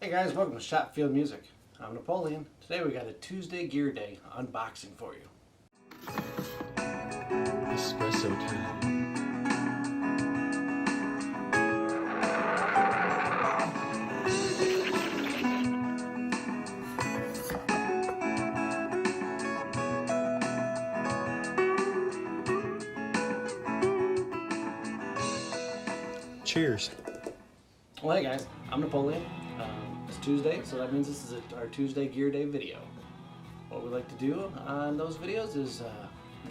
Hey guys, welcome to Schopfield Music. I'm Napoleon. Today we got a Tuesday Gearday unboxing for you. Espresso time. Cheers. Well, hey guys, I'm Napoleon. It's Tuesday, so that means this is our Tuesday Gearday video. What we like to do on those videos is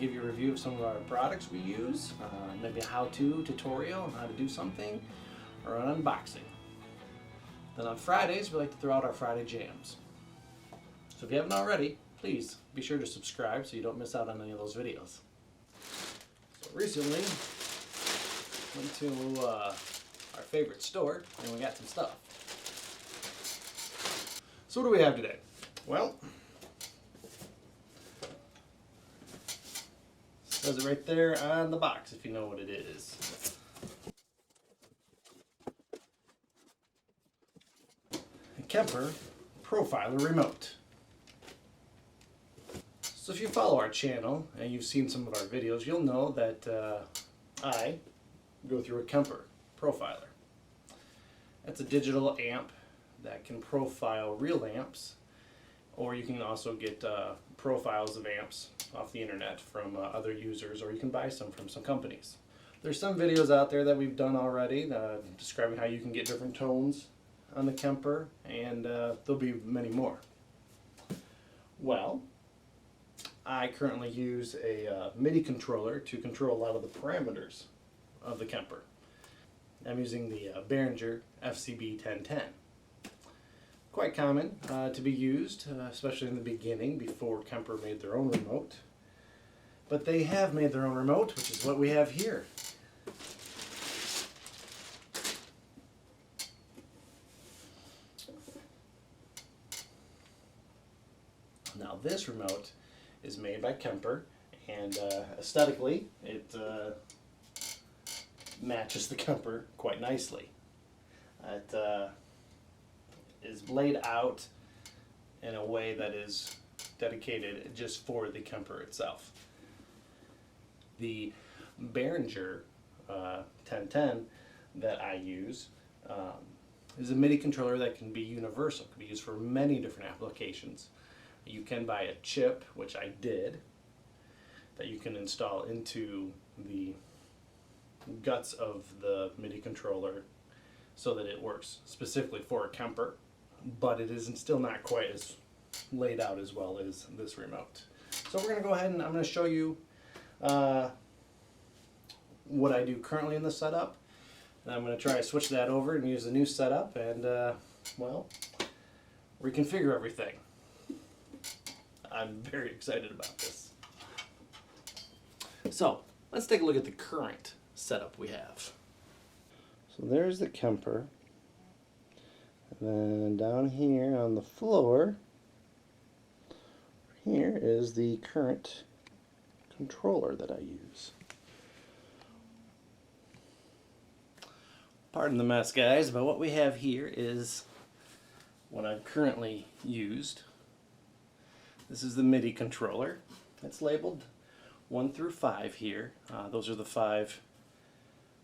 give you a review of some of our products we use, maybe a how-to tutorial on how to do something, or an unboxing. Then on Fridays, we like to throw out our Friday jams. So if you haven't already, please be sure to subscribe so you don't miss out on any of those videos. So recently, went to our favorite store and we got some stuff. So what do we have today? Well, says it right there on the box if you know what it is. A Kemper Profiler Remote. So if you follow our channel and you've seen some of our videos, you'll know that I go through a Kemper Profiler. That's a digital amp that can profile real amps, or you can also get profiles of amps off the internet from other users, or you can buy some from some companies. There's some videos out there that we've done already describing how you can get different tones on the Kemper, and there'll be many more. Well, I currently use a Midi controller to control a lot of the parameters of the Kemper. I'm using the Behringer FCB 1010. Quite common to be used, especially in the beginning before Kemper made their own remote. But they have made their own remote, which is what we have here. Now this remote is made by Kemper, and aesthetically it matches the Kemper quite nicely. It is laid out in a way that is dedicated just for the Kemper itself. The Behringer 1010 that I use is a MIDI controller that can be universal. It can be used for many different applications. You can buy a chip, which I did, that you can install into the guts of the MIDI controller so that it works specifically for a Kemper, but it is still not quite as laid out as well as this remote. So we're going to go ahead and I'm going to show you what I do currently in the setup, and I'm going to try to switch that over and use the new setup and well, reconfigure everything. I'm very excited about this. So let's take a look at the current setup we have. So there's the Kemper, and then down here on the floor here is the current controller that I use. Pardon the mess, guys, but what we have here is what I've currently used. This is the MIDI controller. It's labeled 1 through 5 here. Those are the 5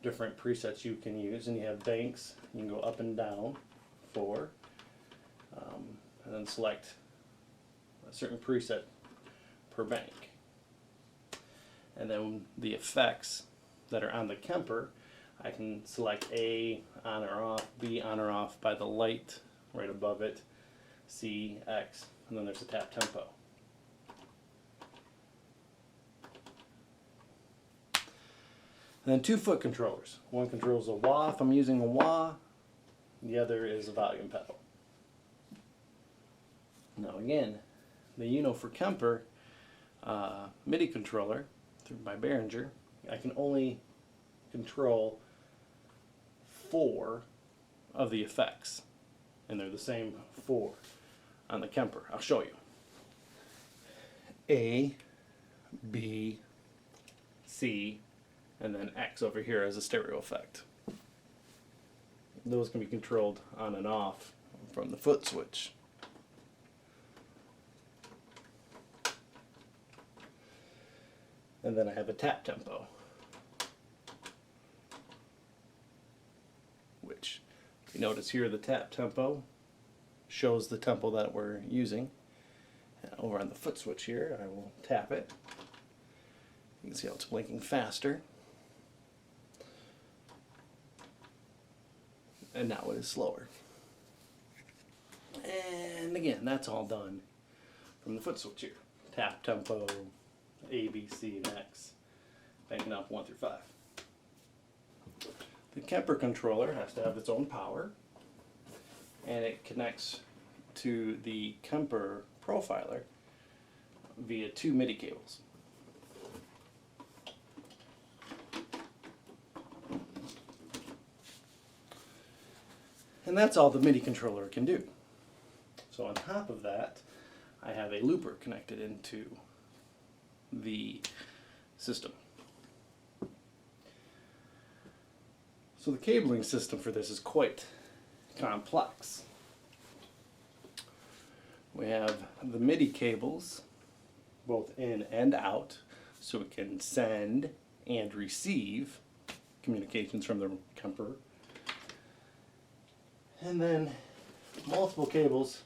different presets you can use, and you have banks. You can go up and down 4, and then select a certain preset per bank. And then the effects that are on the Kemper, I can select A on or off, B on or off by the light right above it, C, X, and then there's a tap tempo. And then 2 foot controllers. One controls a wah if I'm using a wah, the other is a volume pedal. Now again, the for Kemper MIDI controller through my Behringer, I can only control 4 of the effects, and they're the same 4 on the Kemper. I'll show you. A, B, C, and then X over here as a stereo effect. Those can be controlled on and off from the foot switch. And then I have a tap tempo, which you notice here the tap tempo shows the tempo that we're using. And over on the foot switch here, I will tap it. You can see how it's blinking faster. And now it is slower. And again, that's all done from the foot switch here. Tap tempo, A, B, C, and X, banking up 1 through 5. The Kemper controller has to have its own power, and it connects to the Kemper Profiler via 2 Midi cables. And that's all the Midi controller can do. So on top of that, I have a looper connected into the system. So the cabling system for this is quite complex. We have the Midi cables, both in and out, so it can send and receive communications from the Kemper. And then multiple cables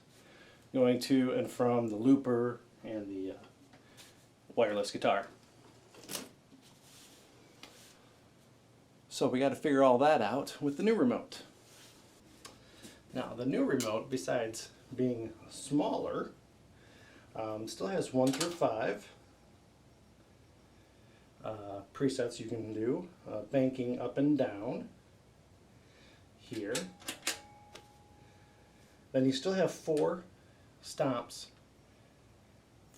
going to and from the looper and the wireless guitar. So we got to figure all that out with the new remote. Now the new remote, besides being smaller, still has 1 through 5 presets you can do, banking up and down here. Then you still have 4 stops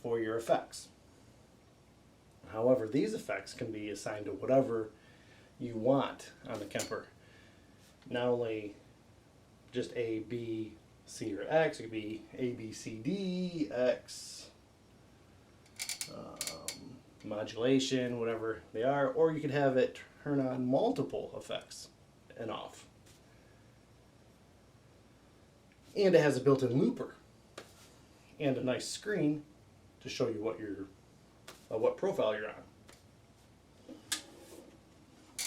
for your effects. However, these effects can be assigned to whatever you want on the Kemper. Not only just A, B, C, or X, it could be A, B, C, D, X, modulation, whatever they are, or you could have it turn on multiple effects and off. And it has a built-in looper and a nice screen to show you what profile you're on.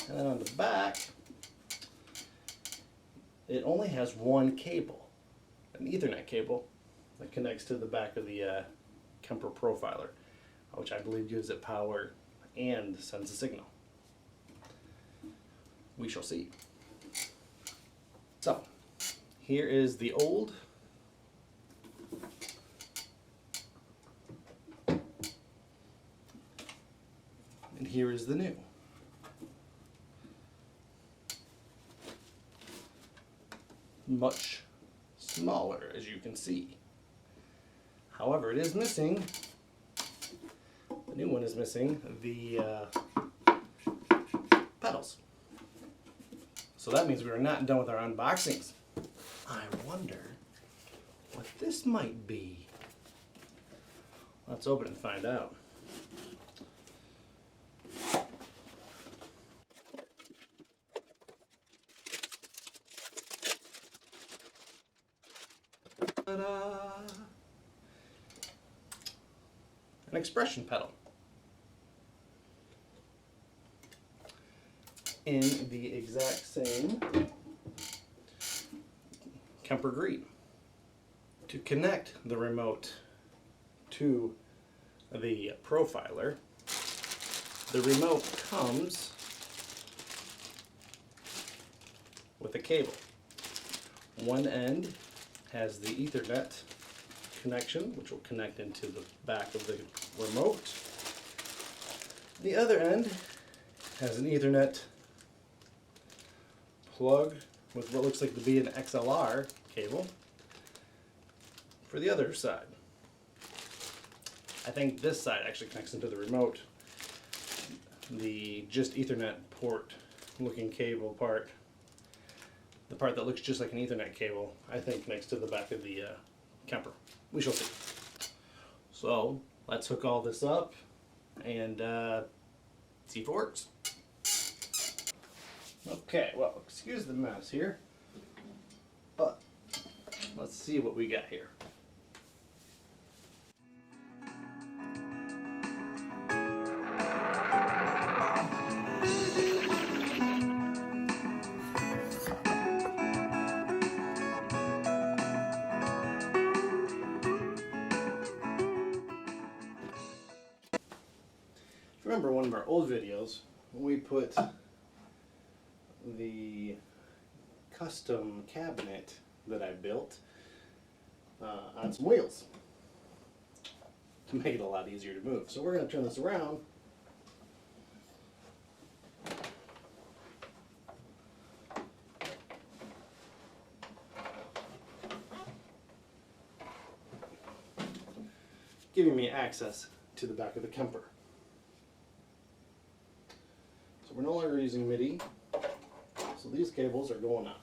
And then on the back, it only has 1 cable, an Ethernet cable that connects to the back of the Kemper Profiler, which I believe gives it power and sends a signal. We shall see. So, here is the old and here is the new. Much smaller, as you can see. However, it is missing, the new one is missing the pedals. So that means we are not done with our unboxings. I wonder what this might be. Let's open it and find out. Ta-da! An expression pedal. In the exact same Kemper green. To connect the remote to the Profiler, the remote comes with a cable. One end has the Ethernet connection, which will connect into the back of the remote. The other end has an Ethernet plug with what looks like to be an XLR cable for the other side. I think this side actually connects into the remote. The just Ethernet port looking cable part, the part that looks just like an Ethernet cable, I think connects to the back of the Kemper. We shall see. So let's hook all this up and see if it works. Okay, well, excuse the mess here, but let's see what we got here. Remember one of our old videos, we put the custom cabinet that I built on some wheels to make it a lot easier to move. So we're going to turn this around. Giving me access to the back of the Kemper. So we're no longer using Midi, so these cables are going out.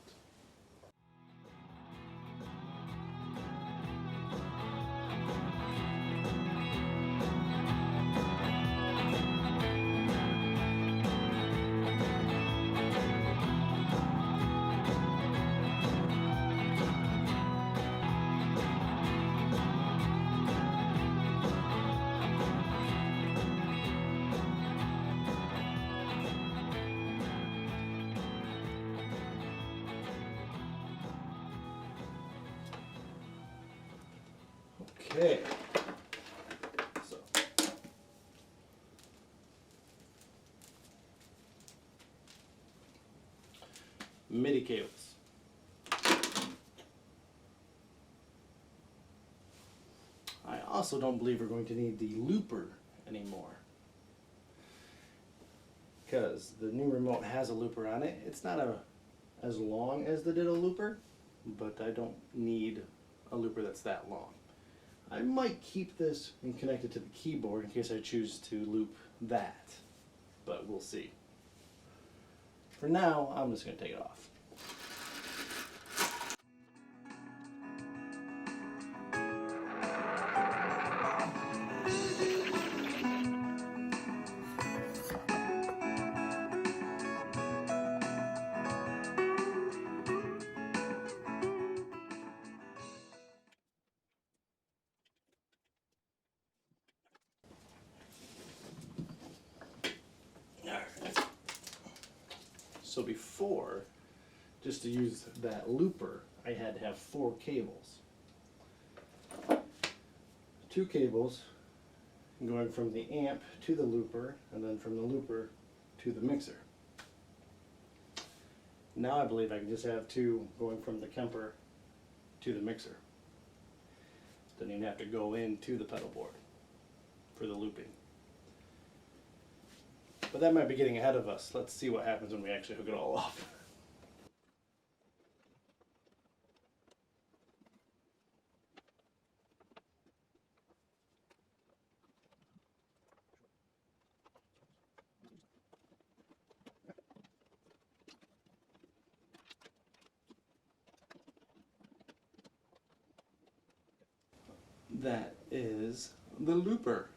Okay, so Midi cables. I also don't believe we're going to need the looper anymore, because the new remote has a looper on it. It's not as long as the Ditto looper, but I don't need a looper that's that long. I might keep this and connect it to the keyboard in case I choose to loop that, but we'll see. For now, I'm just going to take it off. So before, just to use that looper, I had to have 4 cables. 2 cables going from the amp to the looper, and then from the looper to the mixer. Now I believe I can just have 2 going from the Kemper to the mixer. Doesn't even have to go into the pedal board for the looping. But that might be getting ahead of us. Let's see what happens when we actually hook it all up. That is the looper.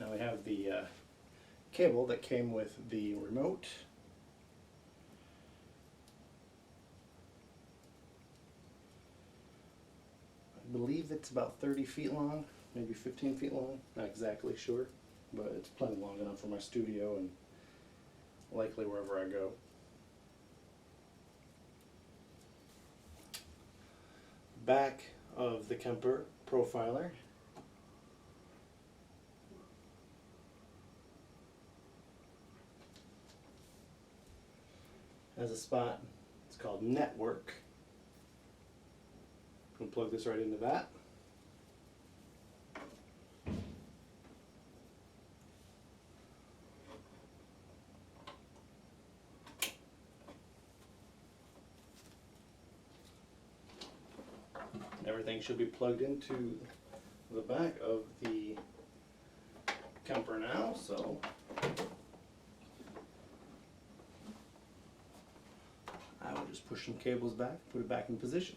Now we have the cable that came with the remote. I believe it's about 30 feet long, maybe 15 feet long, not exactly sure, but it's plenty long enough for my studio and likely wherever I go. Back of the Kemper Profiler. Has a spot, it's called network. I'm going to plug this right into that. Everything should be plugged into the back of the Kemper now, so I will just push some cables back, put it back in position.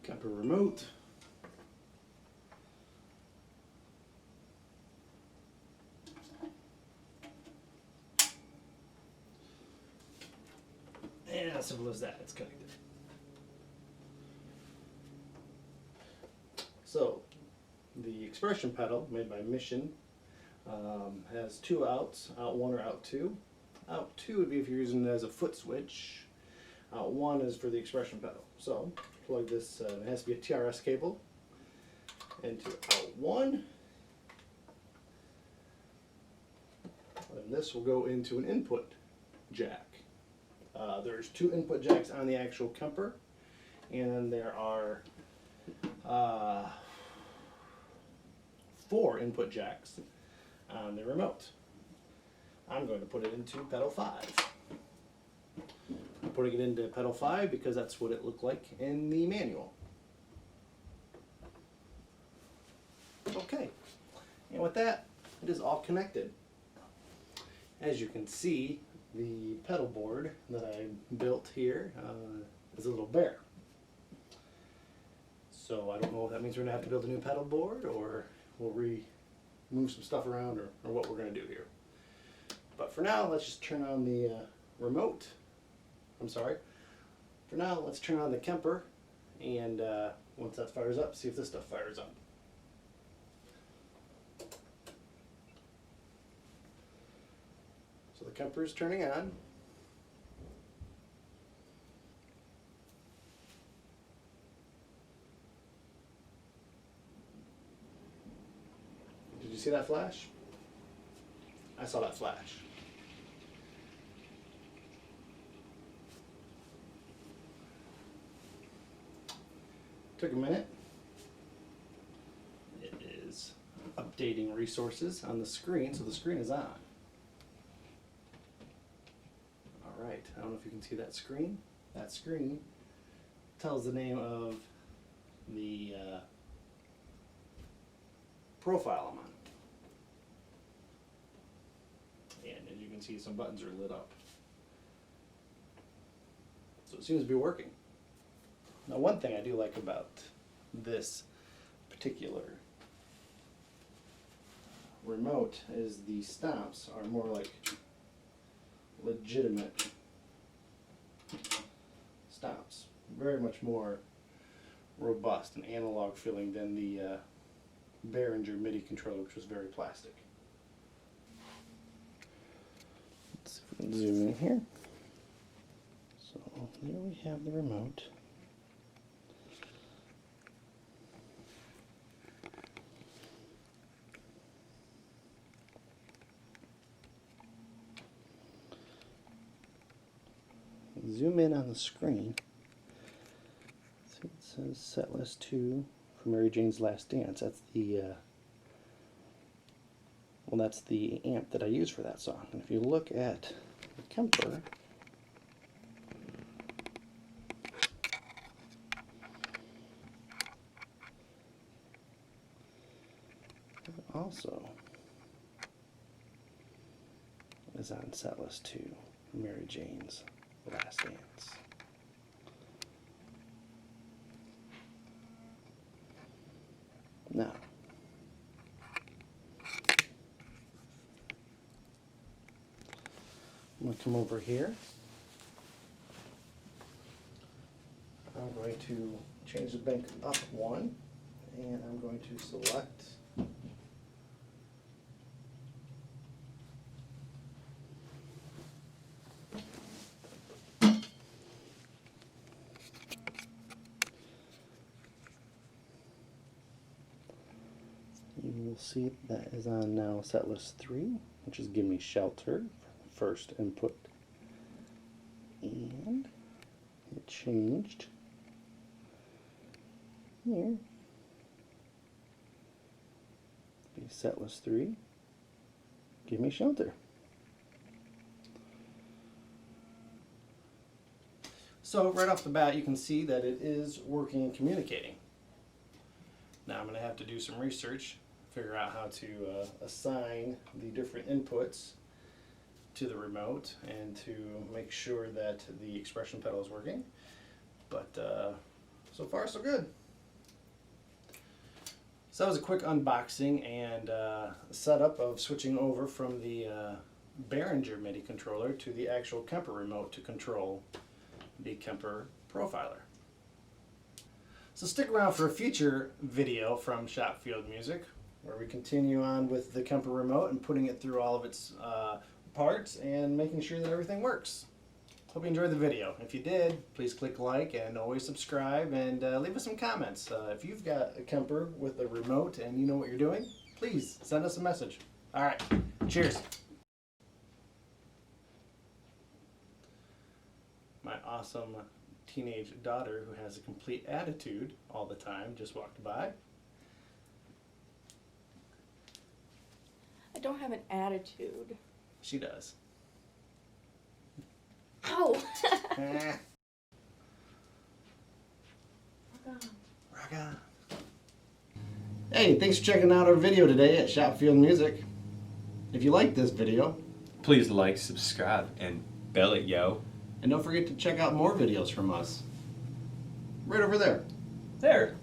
Kemper Remote. And as simple as that, it's connected. So, the expression pedal made by Mission has two outs, out 1 or out 2. Out 2 would be if you're using it as a foot switch. Out 1 is for the expression pedal. So, plug this, it has to be a TRS cable into out 1. And this will go into an input jack. There's 2 input jacks on the actual Kemper, and there are 4 input jacks on the remote. I'm going to put it into pedal 5. I'm putting it into pedal 5 because that's what it looked like in the manual. Okay, and with that, it is all connected. As you can see, the pedal board that I built here is a little bare. So I don't know if that means we're going to have to build a new pedal board, or we'll move some stuff around, or what we're going to do here. But for now, let's just turn on the remote. I'm sorry. For now, let's turn on the Kemper, and once that fires up, see if this stuff fires up. So the Kemper is turning on. Did you see that flash? I saw that flash. Took a minute. It is updating resources on the screen, so the screen is on. Alright, I don't know if you can see that screen. That screen tells the name of the profile I'm on. And as you can see, some buttons are lit up. So it seems to be working. Now, one thing I do like about this particular remote is the stomps are more like legitimate stomps. Very much more robust and analog feeling than the Behringer Midi Controller, which was very plastic. Let's see if we can zoom in here. So there we have the remote. Zoom in on the screen. See, it says set list 2 for Mary Jane's Last Dance. That's the well, that's the amp that I use for that song. And if you look at the Kemper, it also is on set list 2 for Mary Jane's. last hands. Now, I'm going to come over here. I'm going to change the bank up one, and I'm going to select you will see that is on now set list 3, which is give me shelter, first input, and it changed here. Be set list 3, give me shelter. So right off the bat you can see that it is working and communicating. Now I'm going to have to do some research, figure out how to assign the different inputs to the remote and to make sure that the expression pedal is working. But so far so good. So that was a quick unboxing and setup of switching over from the Behringer Midi controller to the actual Kemper remote to control the Kemper Profiler. So stick around for a future video from Schopfield Music, where we continue on with the Kemper remote and putting it through all of its parts and making sure that everything works. Hope you enjoyed the video. If you did, please click like and always subscribe, and leave us some comments. If you've got a Kemper with a remote and you know what you're doing, please send us a message. All right, cheers. My awesome teenage daughter, who has a complete attitude all the time, just walked by. I don't have an attitude. She does. Ow! Ah, Rock on. rock on. Hey, thanks for checking out our video today at Schopfield Music. If you liked this video, Please like, subscribe, and bell it, yo. and don't forget to check out more videos from us. Right over there. There.